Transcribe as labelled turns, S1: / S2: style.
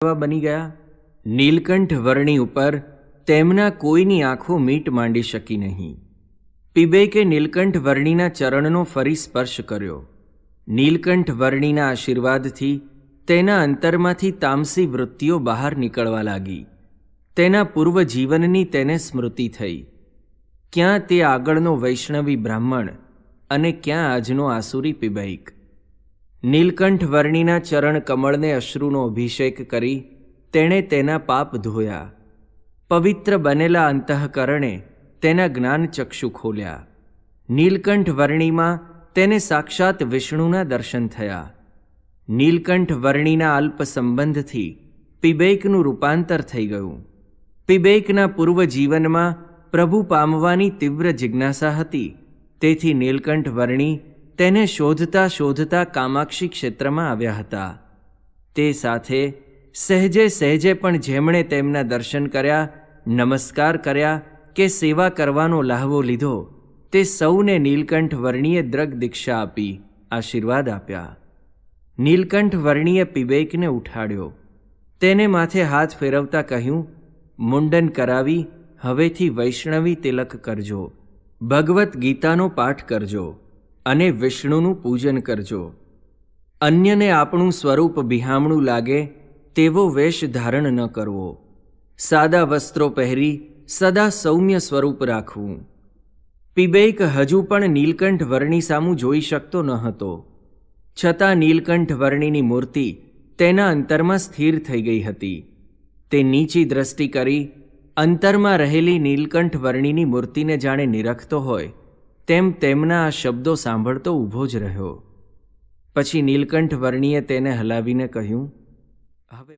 S1: બની ગયા। નીલકંઠ વર્ણી ઉપર તેમના કોઈની આંખો મીટ માંડી શકી નહીં। પીબેકે નીલકંઠ વર્ણીના ચરણનો ફરી સ્પર્શ કર્યો। નીલકંઠ વર્ણીના આશીર્વાદથી તેના અંતરમાંથી તામસી વૃત્તિઓ બહાર નીકળવા લાગી। તેના પૂર્વ જીવનની તેને સ્મૃતિ થઈ। ક્યાં તે આગળનો વૈષ્ણવી બ્રાહ્મણ અને ક્યાં આજનો આસુરી પીબૈક। નીલકંઠ વર્ણીના ચરણ કમળને અશ્રુનો અભિષેક કરી તેણે તેના પાપ ધોયા। પવિત્ર બનેલા અંતઃકરણે તેના જ્ઞાનચક્ષુ ખોલ્યા। નીલકંઠ વર્ણીમાં તેને સાક્ષાત વિષ્ણુના દર્શન થયા। નીલકંઠ વર્ણીના અલ્પ સંબંધથી પીબૈકનું રૂપાંતર થઈ ગયું। પીબૈકના પૂર્વ જીવનમાં પ્રભુ પામવાની તીવ્ર જિજ્ઞાસા હતી, તેથી નીલકંઠ વર્ણી તેને શોધતા શોધતા કામાક્ષી ક્ષેત્રમાં આવ્યા હતા। તે સાથે સહેજે સહેજે પણ જેમણે તેમના દર્શન કર્યા, નમસ્કાર કર્યા કે સેવા કરવાનો લહાવો લીધો, તે સૌને નીલકંઠ વર્ણીએ દ્રગ દીક્ષા આપી આશીર્વાદ આપ્યા। નીલકંઠ વર્ણીએ પીબૈકને ઉઠાડ્યો। તેને માથે હાથ ફેરવતા કહ્યું, મુંડન કરાવી હવેથી વૈષ્ણવી તિલક કરજો, ભગવદ્ ગીતાનો પાઠ કરજો અને વિષ્ણુનું પૂજન કરજો। અન્યને આપણું સ્વરૂપ બિહામણું લાગે તેવો વેશ ધારણ ન કરવો। સાદા વસ્ત્રો પહેરી સદા સૌમ્ય સ્વરૂપ રાખવું। પીબૈક હજુ પણ નીલકંઠ વર્ણી સામું જોઈ શકતો ન હતો, છતાં નીલકંઠ વર્ણીની મૂર્તિ તેના અંતરમાં સ્થિર થઈ ગઈ હતી। તે નીચી દ્રષ્ટિ કરી અંતરમાં રહેલી નીલકંઠ વર્ણીની મૂર્તિને જાણે નિરખતો હોય તેમ તેમના આ શબ્દો સાંભળતો ઊભો જ રહ્યો। પછી નીલકંઠ વર્ણીએ તેને હલાવીને કહ્યું, હવે